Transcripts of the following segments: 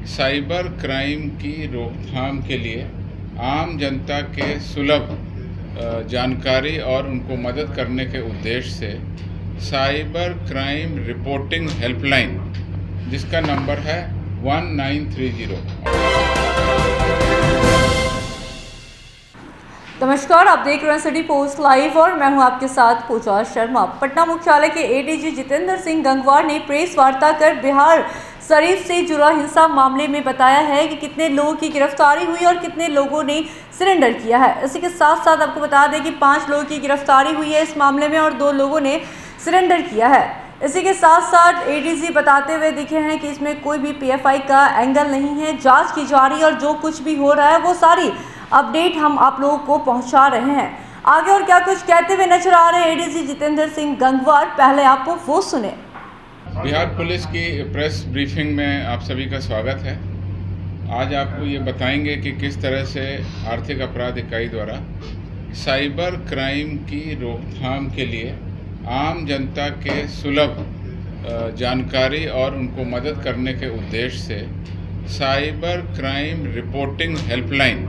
Cyber crime की रोकथाम के लिए आम जनता के सुलभ जानकारी और उनको मदद करने के उद्देश्य से साइबर क्राइम रिपोर्टिंग हेल्पलाइन, जिसका नंबर है 1930। नमस्कार, आप देख रहे हैं सिटी पोस्ट लाइव और मैं हूं आपके साथ पूजा शर्मा। पटना मुख्यालय के एडीजी जितेंद्र सिंह गंगवार ने प्रेस वार्ता कर बिहार शरीफ से जुड़ा हिंसा मामले में बताया है कि कितने लोगों की गिरफ्तारी हुई और कितने लोगों ने सरेंडर किया है। इसी के साथ साथ आपको बता दें कि 5 लोगों की गिरफ्तारी हुई है इस मामले में और 2 लोगों ने सरेंडर किया है। इसी के साथ साथ एडीजी बताते हुए दिखे हैं कि इसमें कोई भी पीएफआई का एंगल नहीं है, जांच की जा रही है और जो कुछ भी हो रहा है वो सारी अपडेट हम आप लोगों को पहुंचा रहे हैं। आगे और क्या कुछ कहते हुए नजर आ रहे हैं एडीजी जितेंद्र सिंह गंगवार, पहले आपको वो सुने। बिहार पुलिस की प्रेस ब्रीफिंग में आप सभी का स्वागत है। आज आपको ये बताएंगे कि किस तरह से आर्थिक अपराध इकाई द्वारा साइबर क्राइम की रोकथाम के लिए आम जनता के सुलभ जानकारी और उनको मदद करने के उद्देश्य से साइबर क्राइम रिपोर्टिंग हेल्पलाइन,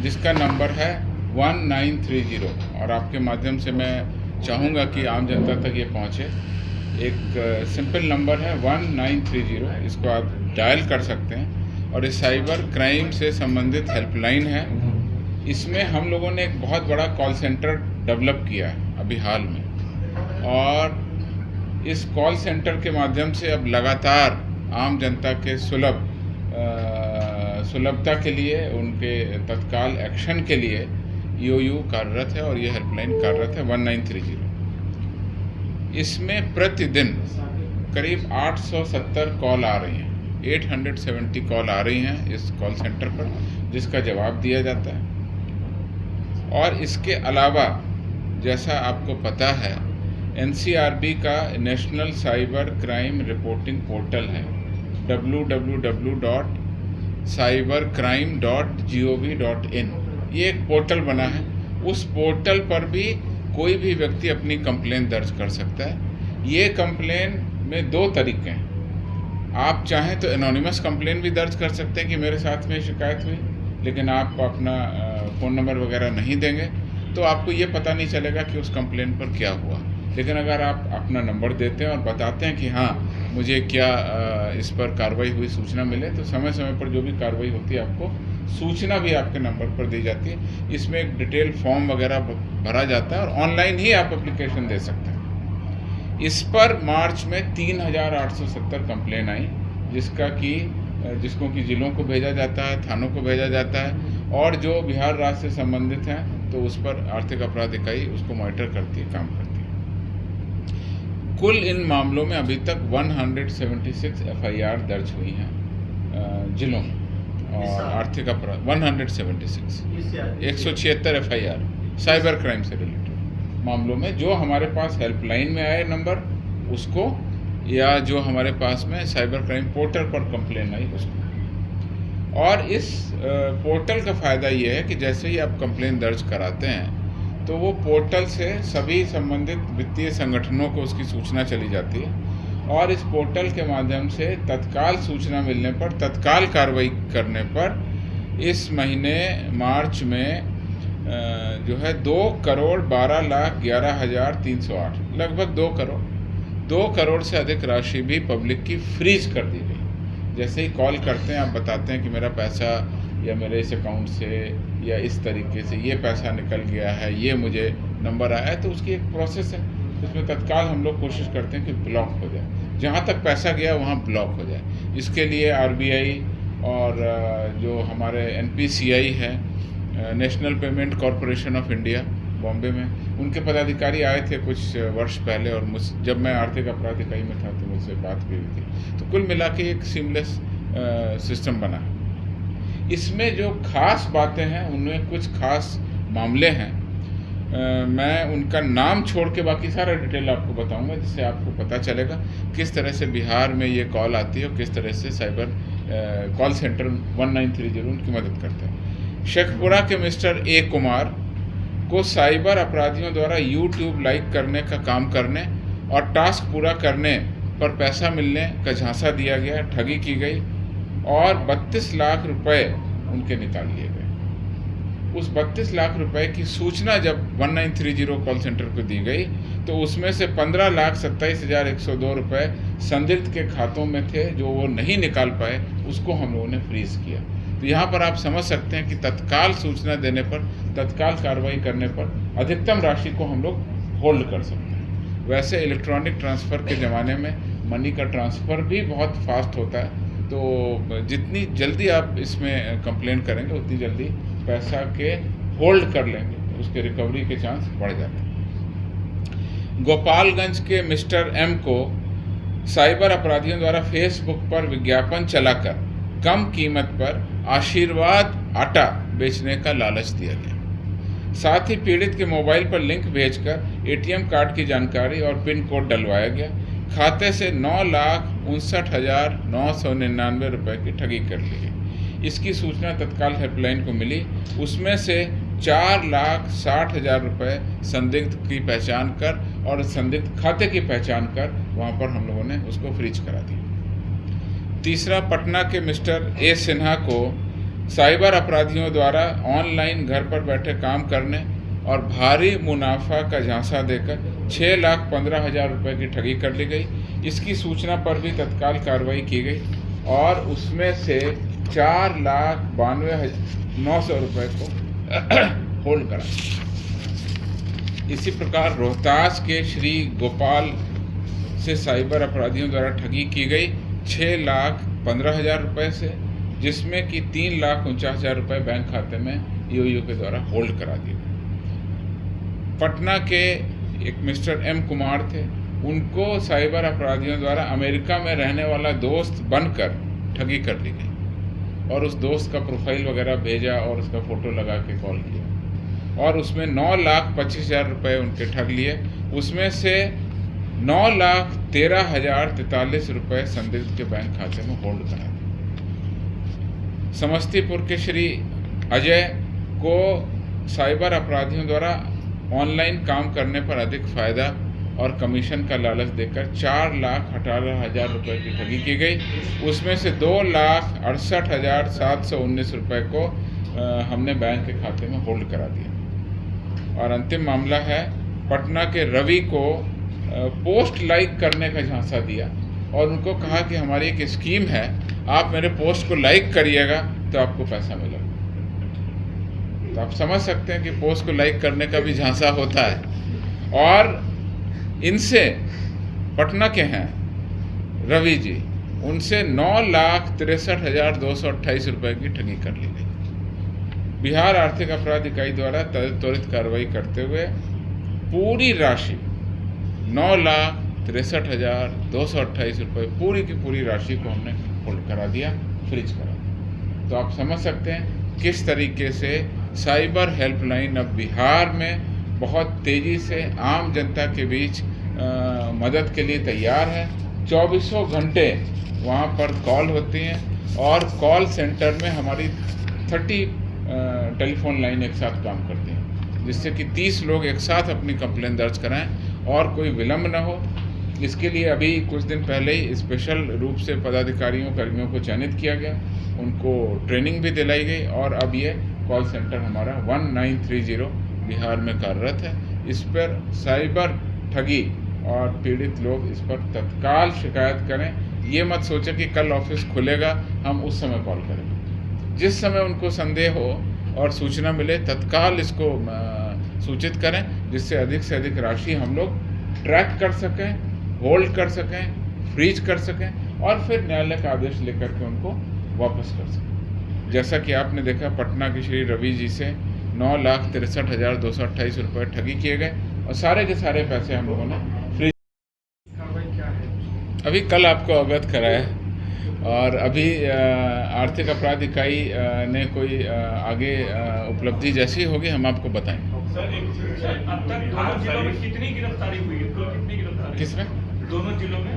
जिसका नंबर है 1930, और आपके माध्यम से मैं चाहूँगा कि आम जनता तक ये पहुँचे। एक सिंपल नंबर है 1930, इसको आप डायल कर सकते हैं और इस साइबर क्राइम से संबंधित हेल्पलाइन है। इसमें हम लोगों ने एक बहुत बड़ा कॉल सेंटर डेवलप किया है अभी हाल में, और इस कॉल सेंटर के माध्यम से अब लगातार आम जनता के सुलभता के लिए, उनके तत्काल एक्शन के लिए ईओयू कार्यरत है और ये हेल्पलाइन कार्यरत है 1930। इसमें प्रतिदिन करीब 870 कॉल आ रही हैं, 870 कॉल आ रही हैं इस कॉल सेंटर पर, जिसका जवाब दिया जाता है। और इसके अलावा जैसा आपको पता है, एनसीआरबी का national cyber crime reporting portal है www.cybercrime.gov.in। ये एक पोर्टल बना है। उस पोर्टल पर भी कोई भी व्यक्ति अपनी कंप्लेन दर्ज कर सकता है। ये कंप्लेन में 2 तरीके हैं। आप चाहें तो एनोनिमस कंप्लेन भी दर्ज कर सकते हैं कि मेरे साथ में शिकायत हुई, लेकिन आप अपना फ़ोन नंबर वगैरह नहीं देंगे तो आपको ये पता नहीं चलेगा कि उस कंप्लेन पर क्या हुआ। लेकिन अगर आप अपना नंबर देते हैं और बताते हैं कि हाँ मुझे क्या इस पर कार्रवाई हुई सूचना मिले, तो समय समय पर जो भी कार्रवाई होती है आपको सूचना भी आपके नंबर पर दी जाती है। इसमें एक डिटेल फॉर्म वगैरह भरा जाता है और ऑनलाइन ही आप एप्लीकेशन दे सकते हैं। इस पर मार्च में 3870 कंप्लेन आई, जिसको कि जिलों को भेजा जाता है, थानों को भेजा जाता है, और जो बिहार राज्य से संबंधित हैं तो उस पर आर्थिक अपराध इकाई उसको मॉनिटर करती है, काम करती है। कुल इन मामलों में अभी तक 176 एफआईआर दर्ज हुई हैं जिलों में, और आर्थिक अपराध 176 एफआईआर साइबर क्राइम से रिलेटेड मामलों में, जो हमारे पास हेल्पलाइन में आए नंबर उसको, या जो हमारे पास में साइबर क्राइम पोर्टल पर कंप्लेन आई उसको। और इस पोर्टल का फ़ायदा ये है कि जैसे ही आप कंप्लेन दर्ज कराते हैं तो वो पोर्टल से सभी संबंधित वित्तीय संगठनों को उसकी सूचना चली जाती है, और इस पोर्टल के माध्यम से तत्काल सूचना मिलने पर, तत्काल कार्रवाई करने पर इस महीने मार्च में जो है 2,12,11,308, लगभग 2 करोड़ से अधिक राशि भी पब्लिक की फ्रीज कर दी गई। जैसे ही कॉल करते हैं, आप बताते हैं कि मेरा पैसा या मेरे इस अकाउंट से या इस तरीके से ये पैसा निकल गया है, ये मुझे नंबर आया है, तो उसकी एक प्रोसेस है। उसमें तत्काल हम लोग कोशिश करते हैं कि ब्लॉक हो जाए, जहाँ तक पैसा गया वहाँ ब्लॉक हो जाए। इसके लिए आरबीआई और जो हमारे एनपीसीआई है, national payment corporation of India Bombay में, उनके पदाधिकारी आए थे कुछ वर्ष पहले, और जब मैं आर्थिक अपराध इकाई में था तो मुझसे बात की हुई थी। तो कुल मिला के एक सीमलेस सिस्टम बना है। इसमें जो खास बातें हैं उनमें कुछ खास मामले हैं, मैं उनका नाम छोड़ के बाकी सारा डिटेल आपको बताऊंगा, जिससे आपको पता चलेगा किस तरह से बिहार में ये कॉल आती है और किस तरह से साइबर कॉल सेंटर 1930 उनकी मदद करता है। शेखपुरा के मिस्टर ए कुमार को साइबर अपराधियों द्वारा यूट्यूब लाइक करने का काम करने और टास्क पूरा करने पर पैसा मिलने का झांसा दिया गया, ठगी की गई और 32 लाख रुपए उनके निकाल लिए गए। उस 32 लाख रुपए की सूचना जब 1930 कॉल सेंटर को दी गई तो उसमें से 15,27,102 रुपये संदिग्ध के खातों में थे, जो वो नहीं निकाल पाए, उसको हम लोगों ने फ्रीज किया। तो यहाँ पर आप समझ सकते हैं कि तत्काल सूचना देने पर, तत्काल कार्रवाई करने पर अधिकतम राशि को हम लोग होल्ड कर सकते हैं। वैसे इलेक्ट्रॉनिक ट्रांसफ़र के ज़माने में मनी का ट्रांसफ़र भी बहुत फास्ट होता है, तो जितनी जल्दी आप इसमें कंप्लेन करेंगे उतनी जल्दी पैसा के होल्ड कर लेंगे, उसके रिकवरी के चांस बढ़ जाते हैं। गोपालगंज के मिस्टर एम को साइबर अपराधियों द्वारा फेसबुक पर विज्ञापन चलाकर कम कीमत पर आशीर्वाद आटा बेचने का लालच दिया गया। साथ ही पीड़ित के मोबाइल पर लिंक भेजकर एटीएम कार्ड की जानकारी और पिन कोड डलवाया गया। खाते से 9,59,999 रुपये की ठगी कर ली गई। इसकी सूचना तत्काल हेल्पलाइन को मिली। उसमें से 4,60,000 रुपये संदिग्ध की पहचान कर और संदिग्ध खाते की पहचान कर वहाँ पर हम लोगों ने उसको फ्रीज करा दिया। तीसरा, पटना के मिस्टर ए सिन्हा को साइबर अपराधियों द्वारा ऑनलाइन घर पर बैठे काम करने और भारी मुनाफा का झांसा देकर 6,15,000 रुपये की ठगी कर ली गई। इसकी सूचना पर भी तत्काल कार्रवाई की गई और उसमें से 4,92,900 रुपये को होल्ड करा। इसी प्रकार रोहतास के श्री गोपाल से साइबर अपराधियों द्वारा ठगी की गई 6,15,000 रुपये से, जिसमें कि 3,49,000 रुपये बैंक खाते में ईओयू के द्वारा होल्ड करा दिए गए। पटना के एक मिस्टर एम कुमार थे, उनको साइबर अपराधियों द्वारा अमेरिका में रहने वाला दोस्त बनकर ठगी कर ली गई और उस दोस्त का प्रोफाइल वगैरह भेजा और उसका फ़ोटो लगा के कॉल किया और उसमें 9,25,000 रुपये उनके ठग लिए। उसमें से 9,13,043 रुपये संदिग्ध के बैंक खाते में होल्ड करा दिए। समस्तीपुर के श्री अजय को साइबर अपराधियों द्वारा ऑनलाइन काम करने पर अधिक फ़ायदा और कमीशन का लालच देकर 4,18,000 रुपये की ठगी की गई। उसमें से 2,68,719 रुपये को हमने बैंक के खाते में होल्ड करा दिया। और अंतिम मामला है, पटना के रवि को पोस्ट लाइक करने का झांसा दिया और उनको कहा कि हमारी एक स्कीम है, आप मेरे पोस्ट को लाइक करिएगा तो आपको पैसा मिलेगा। तो आप समझ सकते हैं कि पोस्ट को लाइक करने का भी झांसा होता है। और इनसे, पटना के हैं रवि जी, उनसे 9,63,228 रुपये की ठगी कर ली गई। बिहार आर्थिक अपराध इकाई द्वारा त्वरित कार्रवाई करते हुए पूरी राशि 9,63,228 रुपये पूरी की पूरी राशि को हमने होल्ड करा दिया, फ्रीज करा दिया। तो आप समझ सकते हैं किस तरीके से साइबर हेल्पलाइन अब बिहार में बहुत तेज़ी से आम जनता के बीच मदद के लिए तैयार है। 24 घंटे वहाँ पर कॉल होती हैं और कॉल सेंटर में हमारी 30 टेलीफोन लाइन एक साथ काम करती हैं, जिससे कि 30 लोग एक साथ अपनी कंप्लेन दर्ज कराएं और कोई विलम्ब न हो। इसके लिए अभी कुछ दिन पहले ही स्पेशल रूप से पदाधिकारियों कर्मियों को चयनित किया गया, उनको ट्रेनिंग भी दिलाई गई और अब ये कॉल सेंटर हमारा 1930 बिहार में कार्यरत है। इस पर साइबर ठगी और पीड़ित लोग इस पर तत्काल शिकायत करें। ये मत सोचें कि कल ऑफिस खुलेगा हम उस समय कॉल करेंगे। जिस समय उनको संदेह हो और सूचना मिले तत्काल इसको सूचित करें, जिससे अधिक राशि हम लोग ट्रैक कर सकें, होल्ड कर सकें, फ्रीज कर सकें और फिर न्यायालय का आदेश लेकर के उनको वापस कर सकें। जैसा कि आपने देखा, पटना के श्री रवि जी से 9,63,228 रुपये ठगी किए गए और सारे के सारे पैसे हम लोगों ने फ्रीज। अभी कल आपको अवगत कराया और अभी आर्थिक अपराध इकाई ने कोई आगे उपलब्धि जैसी होगी हम आपको बताएंगे। अब तक दोनों जिलों में कितनी गिरफ्तारी हुई है? कितनी गिरफ्तारी? किसमें? दोनों जिलों में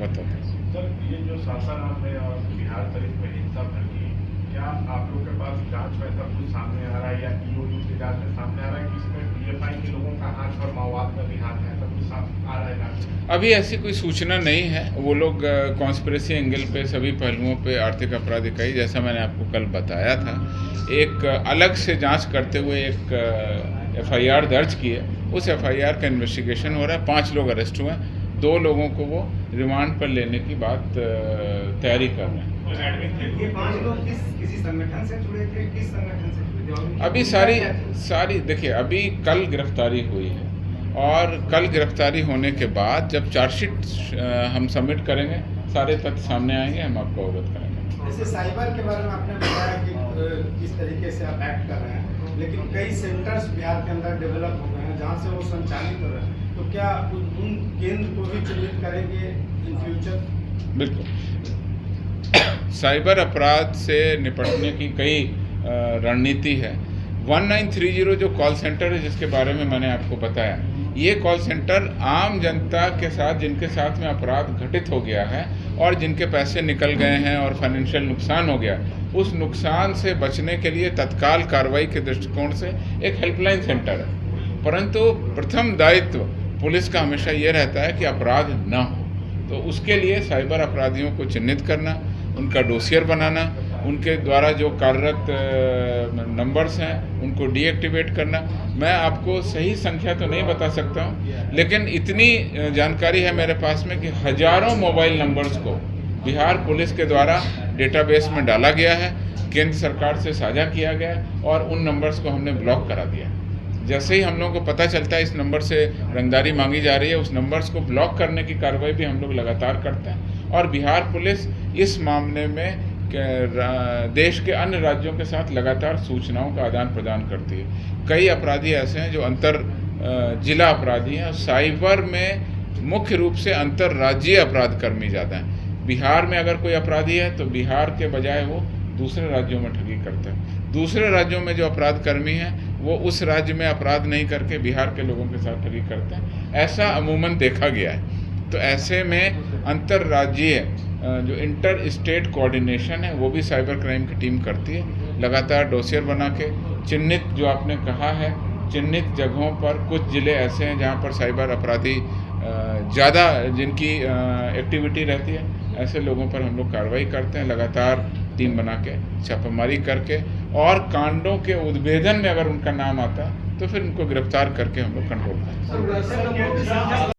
बताओ सर। ये जो सासाराम में और बिहार शरीफ में हिंसा भड़की, क्या आप लोग के पास जांच में सब कुछ सामने आ रहा है या ईओयू की जांच में सामने आ रहा है कि इसमें पीएफआई के लोगों का हाथ और माओवाद में भी हाथ है, सब कुछ आ रहा है जांच में? अभी ऐसी कोई सूचना नहीं है। वो लोग कॉन्स्पिरेसी एंगल पे सभी पहलुओं पे आर्थिक अपराध इकाई, जैसा मैंने आपको कल बताया था, एक अलग से जांच करते हुए एक एफआईआर दर्ज की है। उस एफआईआर का इन्वेस्टिगेशन हो रहा है। 5 लोग अरेस्ट हुए हैं, 2 लोगों को वो रिमांड पर लेने की बात तैयारी कर रहे हैं। ये 5 लोग किसी संगठन से जुड़े थे, किस संगठन से जुड़े थे? अभी सारी देखिए, अभी कल गिरफ्तारी हुई है और कल गिरफ्तारी होने के बाद जब चार्जशीट हम सबमिट करेंगे, सारे तथ्य सामने आएंगे, हम आपको अवगत करेंगे। जैसे साइबर के बारे में आपने बताया कि किस तरीके से आप एक्ट कर रहे हैं, लेकिन कई सेंटर्स बिहार के अंदर डेवलप हो गए हैं जहाँ से वो संचालित हो रहे हैं, तो क्या उन केंद्र को भी चिन्हित करेंगे इन फ्यूचर? बिल्कुल। साइबर अपराध से निपटने की कई रणनीति है। 1930 जो कॉल सेंटर है जिसके बारे में मैंने आपको बताया, ये कॉल सेंटर आम जनता के साथ, जिनके साथ में अपराध घटित हो गया है और जिनके पैसे निकल गए हैं और फाइनेंशियल नुकसान हो गया, उस नुकसान से बचने के लिए तत्काल कार्रवाई के दृष्टिकोण से एक हेल्पलाइन सेंटर है। परंतु प्रथम दायित्व पुलिस का हमेशा ये रहता है कि अपराध न हो, तो उसके लिए साइबर अपराधियों को चिन्हित करना, उनका डोसियर बनाना, उनके द्वारा जो कार्यरत नंबर्स हैं उनको डीएक्टिवेट करना। मैं आपको सही संख्या तो नहीं बता सकता हूं, लेकिन इतनी जानकारी है मेरे पास में कि हजारों मोबाइल नंबर्स को बिहार पुलिस के द्वारा डेटाबेस में डाला गया है, केंद्र सरकार से साझा किया गया है और उन नंबर्स को हमने ब्लॉक करा दिया। जैसे ही हम लोगों को पता चलता है इस नंबर से रंगदारी मांगी जा रही है, उस नंबर्स को ब्लॉक करने की कार्रवाई भी हम लोग लगातार करते हैं। और बिहार पुलिस इस मामले में देश के अन्य राज्यों के साथ लगातार सूचनाओं का आदान प्रदान करती है। कई अपराधी ऐसे हैं जो अंतर जिला अपराधी हैं और साइबर में मुख्य रूप से अंतर्राज्यीय अपराध कर्मी ज़्यादा हैं। बिहार में अगर कोई अपराधी है तो बिहार के बजाय वो दूसरे राज्यों में ठगी करता है। दूसरे राज्यों में जो अपराध कर्मी हैं वो उस राज्य में अपराध नहीं करके बिहार के लोगों के साथ ठगी करते हैं। ऐसा अमूमन देखा गया है। तो ऐसे में अंतर्राज्यीय जो इंटर स्टेट कोऑर्डिनेशन है वो भी साइबर क्राइम की टीम करती है। लगातार डोसियर बना के चिन्हित, जो आपने कहा है, चिन्हित जगहों पर कुछ ज़िले ऐसे हैं जहाँ पर साइबर अपराधी ज़्यादा जिनकी एक्टिविटी रहती है, ऐसे लोगों पर हम लोग कार्रवाई करते हैं। लगातार टीम बना के छापेमारी करके और कांडों के उद्भेदन में अगर उनका नाम आता है तो फिर उनको गिरफ्तार करके हम लोग कंट्रोल करते हैं।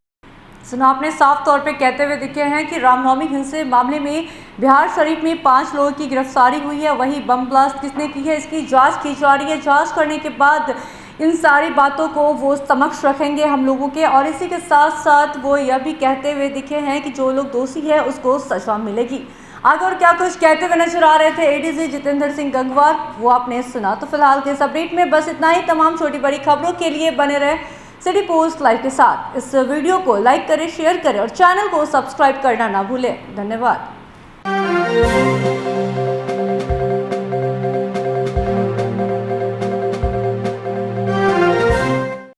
सुना आपने साफ तौर पे कहते हुए दिखे हैं कि रामनवमी हिंसे मामले में बिहार शरीफ में 5 लोगों की गिरफ्तारी हुई है। वही बम ब्लास्ट किसने की है इसकी जांच की जा रही है। जांच करने के बाद इन सारी बातों को वो समक्ष रखेंगे हम लोगों के। और इसी के साथ साथ वो यह भी कहते हुए दिखे हैं कि जो लोग दोषी है उसको सजा मिलेगी। आगे और क्या कुछ कहते हुए नजर आ रहे थे एडीजी जितेंद्र सिंह गंगवार, वो आपने सुना। तो फिलहाल के इस अपडेट में बस इतना ही। तमाम छोटी बड़ी खबरों के लिए बने रहे सिटी पोस्ट लाइव के साथ। इस वीडियो को लाइक करें, शेयर करें और चैनल को सब्सक्राइब करना ना भूलें। धन्यवाद।